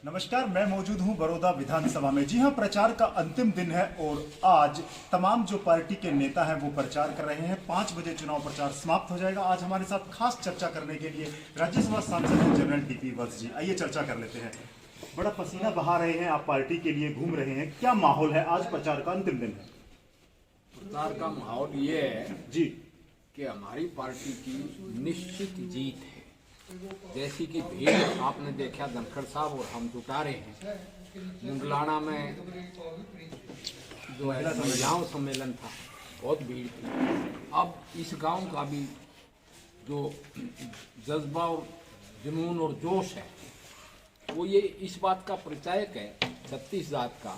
नमस्कार, मैं मौजूद हूं बड़ौदा विधानसभा में। जी हां, प्रचार का अंतिम दिन है और आज तमाम जो पार्टी के नेता हैं वो प्रचार कर रहे हैं। 5 बजे चुनाव प्रचार समाप्त हो जाएगा। आज हमारे साथ खास चर्चा करने के लिए राज्यसभा सांसद हैं जनरल डीपी वत्स जी। आइए चर्चा कर लेते हैं। बड़ा पसीना बहा रहे हैं आप, पार्टी के लिए घूम रहे हैं, क्या माहौल है? आज प्रचार का अंतिम दिन है। प्रचार का माहौल ये है जी कि हमारी पार्टी की निश्चित जीत है। जैसी कि भीड़ आपने देखा, धनखड़ साहब और हम जुटा रहे हैं। मुंगलाना में जो है महिलाओं सम्मेलन था, बहुत भीड़ थी। अब इस गांव का भी जो जज्बा और जुनून और जोश है वो ये इस बात का परिचायक है 36 जात का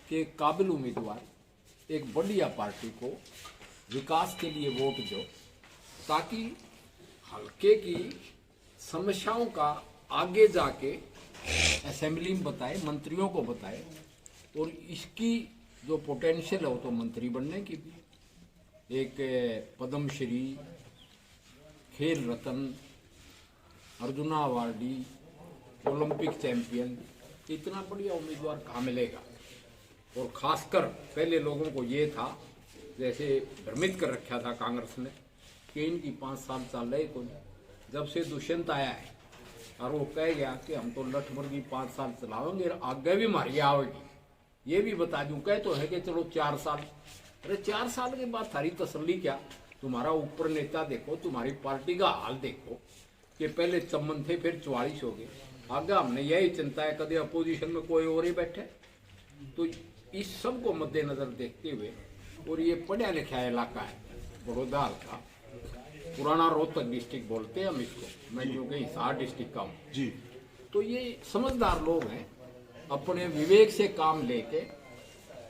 कि एक काबिल उम्मीदवार एक बढ़िया पार्टी को विकास के लिए वोट दो, ताकि हल्के की समस्याओं का आगे जाके असेंबली में बताए, मंत्रियों को बताए, और इसकी जो पोटेंशियल है वो तो मंत्री बनने की भी। एक पद्मश्री, खेल रत्न, अर्जुना अवार्डी, ओलंपिक चैंपियन, इतना बढ़िया उम्मीदवार कहाँ मिलेगा। और खासकर पहले लोगों को ये था, जैसे भ्रमित कर रखा था कांग्रेस ने कि इनकी 5 साल चल रहे को। जब से दुष्यंत आया है और वो कह गया कि हम तो लठमुर्गी 5 साल चलाओगे, आगे भी मारिए आवेगी। ये भी बता दूं, कह तो है कि चलो 4 साल। अरे 4 साल के बाद थारी तसल्ली क्या? तुम्हारा ऊपर नेता देखो, तुम्हारी पार्टी का हाल देखो कि पहले चमन थे, फिर 44 हो गए। आगे हमने यही चिंता है कभी अपोजिशन में कोई और ही बैठे। तो इस सब को मद्देनजर देखते हुए, और ये पढ़ा लिखा इलाका है बड़ौदा का, पुराना रोहतक डिस्ट्रिक्ट बोलते हैं हम इसको, मैं क्योंकि हिसार डिस्ट्रिक्ट का हूँ जी, तो ये समझदार लोग हैं, अपने विवेक से काम लेके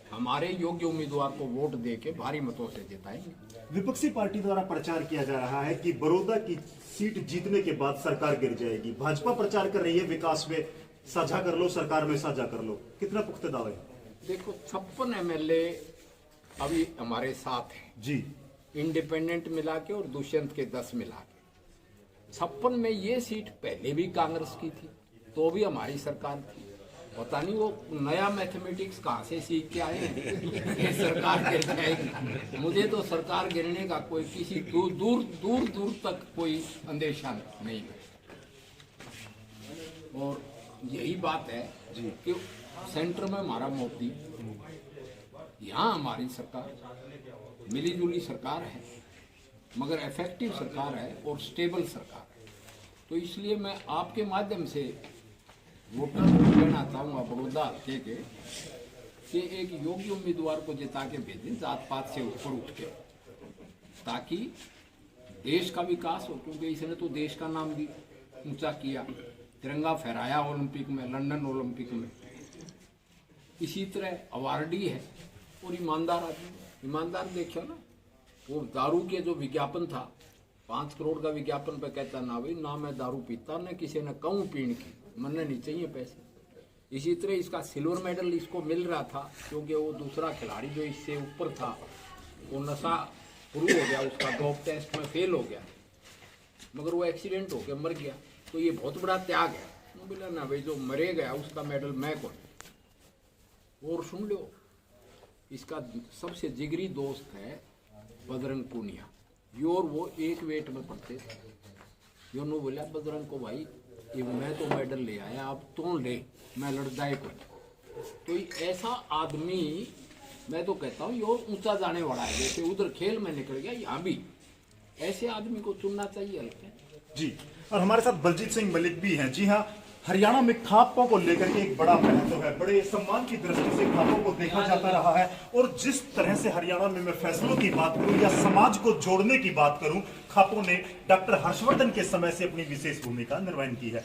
हमारे योग्य उम्मीदवार को वोट देके भारी मतों से जिताएंगे। विपक्षी पार्टी द्वारा प्रचार किया जा रहा है कि बड़ौदा की सीट जीतने के बाद सरकार गिर जाएगी। भाजपा प्रचार कर रही है विकास में साझा कर लो, सरकार में साझा कर लो। कितना पुख्ता दावा है? देखो, 56 MLA अभी हमारे साथ हैं जी, इंडिपेंडेंट मिला के और दुष्यंत के 10 मिला के। 56 में ये सीट पहले भी कांग्रेस की थी, तो भी हमारी सरकार थी। पता नहीं वो नया मैथमेटिक्स कहाँ से सीख के आए हैं सरकार गिर जाएगी। मुझे तो सरकार गिरने का कोई किसी दूर तक कोई अंदेशा नहीं है। और यही बात है जी कि सेंटर में हमारा मोदी, यहाँ हमारी सरकार मिली जुली सरकार है, मगर इफेक्टिव सरकार है और स्टेबल सरकार है। तो इसलिए मैं आपके माध्यम से वोटर को कहना चाहूँगा बड़ौदा हल्के के कि एक योग्य उम्मीदवार को जिता के भेजें, जात पात से ऊपर उठ के, ताकि देश का विकास हो। क्योंकि इसने तो देश का नाम भी ऊंचा किया, तिरंगा फहराया ओलंपिक में, लंदन ओलंपिक में। इसी तरह अवार्डी है और ईमानदार आदमी। ईमानदार देखो ना, वो दारू के जो विज्ञापन था, 5 करोड़ का विज्ञापन पे कहता ना भाई ना मैं दारू पीता, न किसी ने कहूँ पीने की, मनने नहीं चाहिए पैसे। इसी तरह इसका सिल्वर मेडल इसको मिल रहा था क्योंकि वो दूसरा खिलाड़ी जो इससे ऊपर था वो नशा शुरू हो गया, उसका डोप टेस्ट में फेल हो गया, मगर वो एक्सीडेंट हो गया, मर गया। तो ये बहुत बड़ा त्याग है। बोला ना भाई, जो मरे गया उसका मेडल मैं कौन। और सुन लो, इसका सबसे जिगरी दोस्त है बजरंग पूनिया। यो और वो एक वेट में पड़ते थे। यो ने बोला बजरंग को, भाई ये मैं तो मेडल ले आया, अब तो ले, मैं लड़दाई को। तो ऐसा आदमी मैं तो कहता हूँ यो ऊंचा जाने वाला है। जैसे उधर खेल में निकल गया, यहाँ भी ऐसे आदमी को चुनना चाहिए हल्के जी। और हमारे साथ बलजीत सिंह मलिक भी हैं। जी हाँ, हरियाणा में खापों को लेकर के एक बड़ा महत्व है, बड़े सम्मान की दृष्टि से खापों को देखा जाता रहा है। और जिस तरह से हरियाणा में मैं फैसलों की बात करूं या समाज को जोड़ने की बात करूं, खापों ने डॉक्टर हर्षवर्धन के समय से अपनी विशेष भूमिका निर्वहन की है।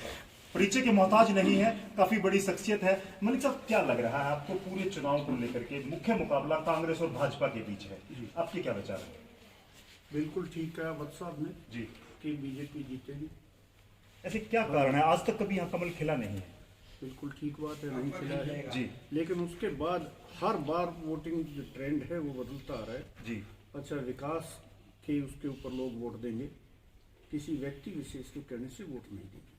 परिचय के मोहताज नहीं है, काफी बड़ी शख्सियत है। मलिक साहब, क्या लग रहा है आपको पूरे चुनाव को लेकर के? मुख्य मुकाबला कांग्रेस और भाजपा के बीच है, आपके क्या विचार है? बिल्कुल ठीक कहा वत्स साहब ने जी कि बीजेपी जीतेगी। ऐसे क्या कारण है? आज तक कभी यहाँ कमल खिला नहीं है। बिल्कुल ठीक बात है, नहीं खिला है जी, लेकिन उसके बाद हर बार वोटिंग जो ट्रेंड है वो बदलता आ रहा है जी। अच्छा, विकास के उसके ऊपर लोग वोट देंगे, किसी व्यक्ति विशेष के कहने से वोट नहीं देंगे।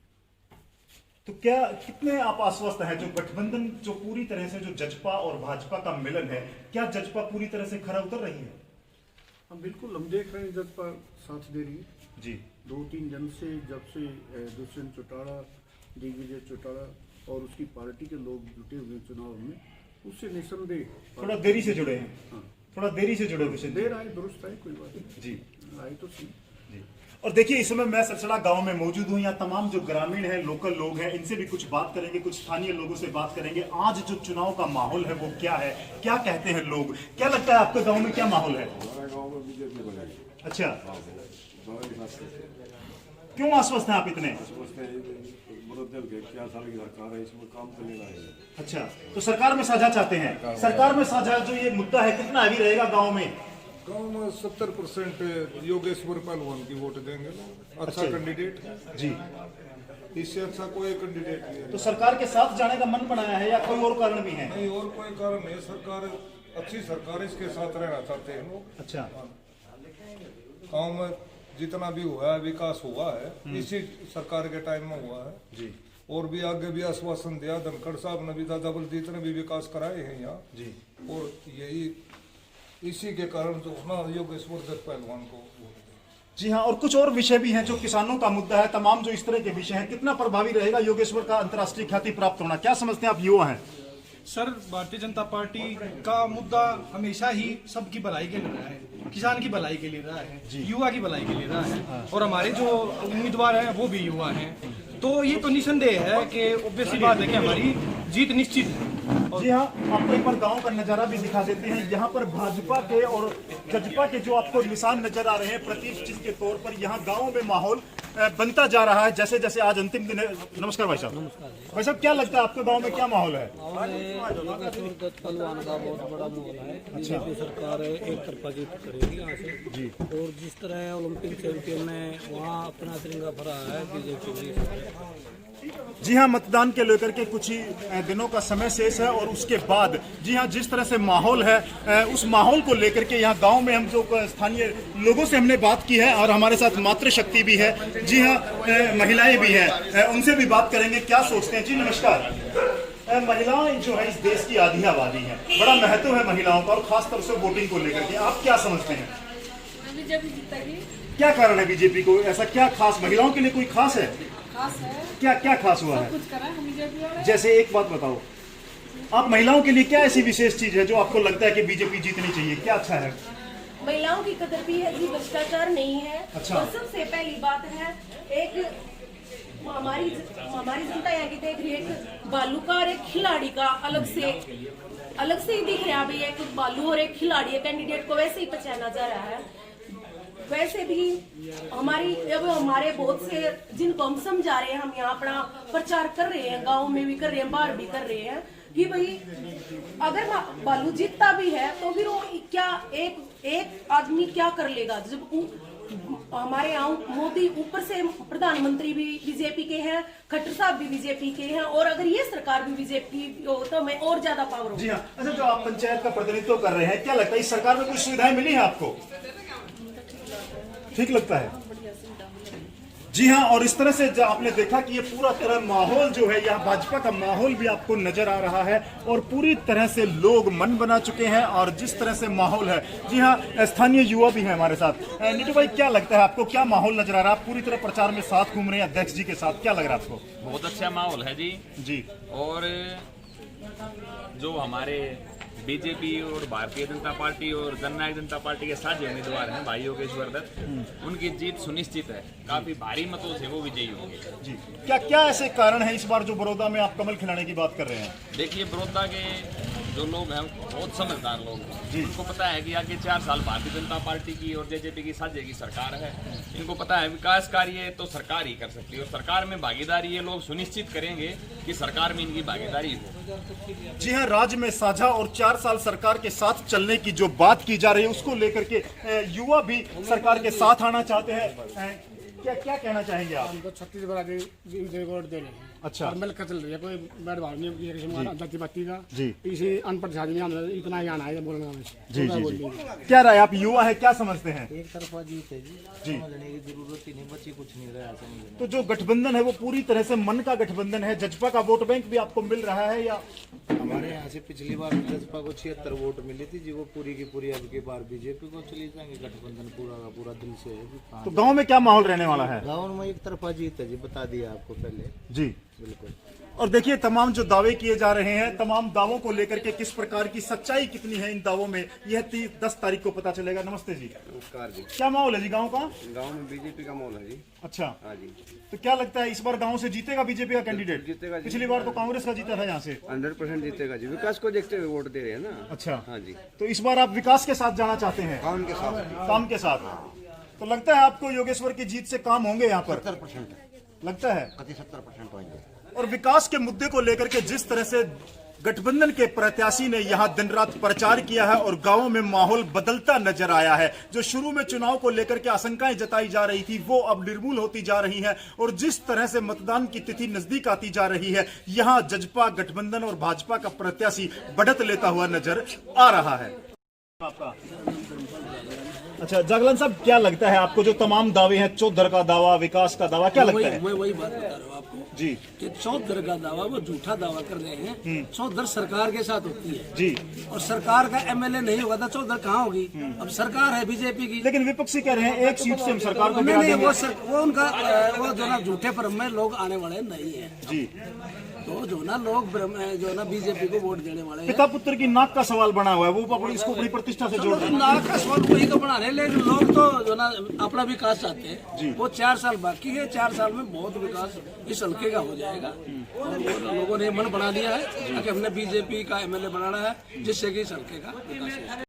तो क्या कितने आप आश्वस्त हैं जो गठबंधन जो पूरी तरह से जो जजपा और भाजपा का मिलन है, क्या जजपा पूरी तरह से खरा उतर रही है? हम बिल्कुल हम देख रहे हैं जजपा साथ दे रही है जी 2-3 दिन से, जब से दुष्यंत चौटाला, दिग्विजय चौटाला और उसकी पार्टी के लोग जुटे हुए चुनाव में, उससे निसंदेह थोड़ा देरी से जुड़े हैं। हाँ। थोड़ा देरी से जुड़े हुए देर आए दुरुस्त आए, कोई बात नहीं, जी आए तो सही। जी। और देखिए इस समय मैं सरसड़ा गांव में मौजूद हूं। यहाँ तमाम जो ग्रामीण हैं, लोकल लोग हैं, इनसे भी कुछ बात करेंगे, कुछ स्थानीय लोगों से बात करेंगे। आज जो चुनाव का माहौल है वो क्या है, क्या कहते हैं लोग, क्या लगता है आपके गांव में क्या माहौल है? हमारे गांव में बीजेपी बनेगी। अच्छा, बड़ा विकास करते हैं। क्यों आश्वस्त हैं आप इतने? समझते हैं मुरद्दल के 4 साल की सरकार है, इसमें काम तो लेना है। अच्छा, तो सरकार में साझा चाहते हैं। सरकार में साझा जो ये मुद्दा है कितना हैवी रहेगा गांव में? गांव में 70% योगेश्वर पहलवान की वोट देंगे लोग। अच्छा कैंडिडेट है जी, इससे अच्छा कोई कैंडिडेट नहीं है। तो सरकार के साथ जाने का मन बनाया है या कोई और कारण भी है? नहीं और कोई कारण नहीं, सरकार अच्छी सरकार, इसके साथ रहना चाहते हैं लोग। अच्छा, गांव में जितना भी हुआ है विकास हुआ है इसी सरकार के टाइम में हुआ है जी और भी आगे भी आश्वासन दिया। धनखड़ साहब ने भी, दादा बलजीत ने भी विकास कराए हैं यहाँ, जी। और यही इसी के कारण जो ना योगेश्वर दत्त पहलवान को जी हाँ, और कुछ और विषय भी हैं जो किसानों का मुद्दा है। तमाम जो इस तरह के विषय हैं, कितना प्रभावी रहेगा योगेश्वर का अंतर्राष्ट्रीय ख्याति प्राप्त होना, क्या समझते हैं आप? युवा हैं। सर, भारतीय जनता पार्टी का मुद्दा हमेशा ही सबकी भलाई के लिए रहा है, किसान की भलाई के लिए रहा है, युवा की भलाई के लिए रहा है, और हमारे जो उम्मीदवार हैं वो भी युवा हैं। तो ये तो निसंदेह है कि ऑब्वियस सी बात है कि हमारी जीत निश्चित है। जी हाँ, आपको एक बार गांव का नजारा भी दिखा देते हैं। यहाँ पर भाजपा के और जजपा के जो आपको निशान नजर आ रहे हैं प्रतीक चिन्ह के तौर पर, यहाँ गांव में माहौल बनता जा रहा है जैसे जैसे आज अंतिम दिन है। नमस्कार भाई साहब। भाई साहब, क्या लगता है आपके गांव में क्या माहौल है? योगेश्वर दत्त पहलवान का बहुत बड़ा माहौल है। बीजेपी सरकार एक तरफा जीत करेगी यहाँ से जी, और जिस तरह ओलंपिक चैंपियन ने वहाँ अपना तिरंगा फहरा है बीजेपी। जी हाँ, मतदान के लेकर के कुछ ही दिनों का समय शेष है और उसके बाद जी हाँ जिस तरह से माहौल है, उस माहौल को लेकर के यहाँ गांव में हम जो स्थानीय लोगों से हमने बात की है और हमारे साथ मातृशक्ति भी है, जी हाँ महिलाएं भी हैं, उनसे भी बात करेंगे क्या सोचते हैं। जी नमस्कार। महिलाएं जो है इस देश की आधी आबादी है, बड़ा महत्व है महिलाओं का और खासतौर से वोटिंग को लेकर के, आप क्या समझते हैं? बीजेपी जीतेगी। क्या कारण है बीजेपी को, ऐसा क्या खास महिलाओं के लिए कोई खास है? खास है, क्या क्या खास हुआ है? कुछ करा हम बीजेपी वाले। जैसे एक बात बताओ, आप महिलाओं के लिए क्या ऐसी विशेष चीज है जो आपको लगता है कि बीजेपी जीतनी चाहिए, क्या अच्छा है? महिलाओं की कदर भी है जी, भ्रष्टाचार नहीं है। अच्छा। और सबसे पहली बात है, एक हमारी जनता यहाँ की देख रही है, एक बालू का और एक खिलाड़ी का अलग से ही दिख रहा है। भैया एक बालू और एक खिलाड़ी है, कैंडिडेट को वैसे ही पहचाना जा रहा है। वैसे भी हमारे बहुत से जिनको हम समझा रहे हैं, हम यहाँ अपना प्रचार कर रहे हैं, गांव में भी कर रहे हैं, बाहर भी कर रहे हैं कि भाई अगर बालू जीतता भी है तो फिर वो क्या एक आदमी क्या कर लेगा, जब हमारे यहाँ मोदी ऊपर से प्रधानमंत्री भी बीजेपी के हैं, खट्टर साहब भी बीजेपी के हैं, और अगर ये सरकार भी बीजेपी हो तो हमें और ज्यादा पावर हो। जी हाँ, अच्छा जो आप पंचायत का प्रतिनिधित्व कर रहे हैं, क्या लगता है इस सरकार में कुछ सुविधाएं मिली है आपको? ठीक लगता है? जी हाँ, और इस तरह से जो आपने देखा कि ये पूरा तरह माहौल जो है, यहाँ भाजपा का माहौल भी आपको नजर आ रहा है और पूरी तरह से लोग मन बना चुके हैं और जिस तरह से माहौल है, जी हाँ स्थानीय युवा भी है हमारे साथ। नीटू भाई, क्या लगता है आपको, क्या माहौल नजर आ रहा है? आप पूरी तरह प्रचार में साथ घूम रहे हैं अध्यक्ष जी के साथ, क्या लग रहा है आपको? बहुत अच्छा माहौल है जी। जी, और जो हमारे बीजेपी और भारतीय जनता पार्टी और जननायक जनता पार्टी के साझे उम्मीदवार हैं भाई योगेश्वर दत्त, उनकी जीत सुनिश्चित है, काफी भारी मतों से वो विजयी होंगे जी। क्या क्या ऐसे कारण है इस बार जो बड़ौदा में आप कमल खिलाने की बात कर रहे हैं? देखिए, बड़ौदा के जो लोग हैं बहुत समझदार लोग हैं। इनको पता है कि आगे 4 साल भारतीय जनता पार्टी की और जेजेपी की साझे की सरकार है। इनको पता है विकास कार्य तो सरकार ही कर सकती है और सरकार में भागीदारी ये लोग सुनिश्चित करेंगे कि सरकार में इनकी भागीदारी हो। जी हाँ, राज्य में साझा और 4 साल सरकार के साथ चलने की जो बात की जा रही है उसको लेकर के युवा भी सरकार के साथ आना चाहते हैं। क्या क्या कहना चाहेंगे आप? हमको छत्तीसगढ़ रिकॉर्ड देने अच्छा। और मिलकर चल रही है, कोई भेदभाव नहीं है किसी में जाति पाति का। जी। इसी अनपढ़ जाति में इतना ही आना है बोलने में। जी जी जी। क्या राय, आप युवा है, क्या समझते हैं? एक तरफा जीत है जी, जी। समझने की जरूरत ही नहीं, बच्चे कुछ नहीं रहा समझने। तो जो गठबंधन है वो पूरी तरह से मन का गठबंधन है, जजपा का वोट बैंक भी आपको मिल रहा है या? हमारे यहाँ से पिछली बार जसपा को 76 वोट मिली थी जी, वो पूरी की पूरी अब की बार बीजेपी को चली जाएंगे। गठबंधन पूरा का पूरा दिल से है। तो गांव में क्या माहौल रहने वाला है? गाँव में एक तरफा जीत है जी, बता दिया आपको पहले। जी बिल्कुल। और देखिए तमाम जो दावे किए जा रहे हैं, तमाम दावों को लेकर के किस प्रकार की सच्चाई कितनी है इन दावों में, यह 10 तारीख को पता चलेगा। नमस्ते जी। नमस्कार जी। क्या माहौल है जी गांव का? गांव में बीजेपी का माहौल है जी। अच्छा। हाँ जी। तो क्या लगता है इस बार गांव से जीतेगा बीजेपी का कैंडिडेट? जीतेगा जी। पिछली बार तो कांग्रेस का जीता था यहाँ से। 100% जीतेगा जी, विकास को देखते हुए वोट दे रहे हैं ना। अच्छा। हाँ जी। तो इस बार आप विकास के साथ जाना चाहते हैं? काम के साथ। काम के साथ। तो लगता है आपको योगेश्वर की जीत से काम होंगे यहाँ पर? 70% लगता है 70% होंगे। और विकास के मुद्दे को लेकर के जिस तरह से गठबंधन के प्रत्याशी ने यहां दिन रात प्रचार किया है और गांवों में माहौल बदलता नजर आया है, जो शुरू में चुनाव को लेकर के आशंकाएं जताई जा रही थी वो अब निर्मूल होती जा रही हैं। और जिस तरह से मतदान की तिथि नजदीक आती जा रही है, यहां जजपा गठबंधन और भाजपा का प्रत्याशी बढ़त लेता हुआ नजर आ रहा है। आपका अच्छा जागलन साहब, क्या लगता है आपको जो तमाम दावे हैं, चौधर का दावा, विकास का दावा, क्या लगता है? मैं वही बात बता रहा हूँ आपको जी कि चौधर का दावा वो झूठा दावा कर रहे हैं। चौधर सरकार के साथ होती है जी, और सरकार का एमएलए नहीं होगा तो चौधर कहाँ होगी? अब सरकार है बीजेपी की। लेकिन विपक्षी कह रहे हैं एक सीट से हम सरकार को गिरा नहीं, देंगे। वो उनका वो जो ना झूठे भ्रम में लोग आने वाले नहीं है जी। तो जो ना लोग जो ना बीजेपी को वोट देने वाले हैं। पिता पुत्र की नाक का सवाल बना हुआ है, वो अपनी इसको अपनी प्रतिष्ठा से जोड़ रहे हैं। नाक का सवाल वही तो बना रहे हैं, लेकिन लोग तो जो ना अपना विकास चाहते हैं। वो 4 साल बाकी है, 4 साल में बहुत विकास इस हल्के का हो जाएगा। और लोगों ने मन बना दिया है कि हमने बीजेपी का एमएलए बनाना है जिससे कि इस हल्के का विकास हो।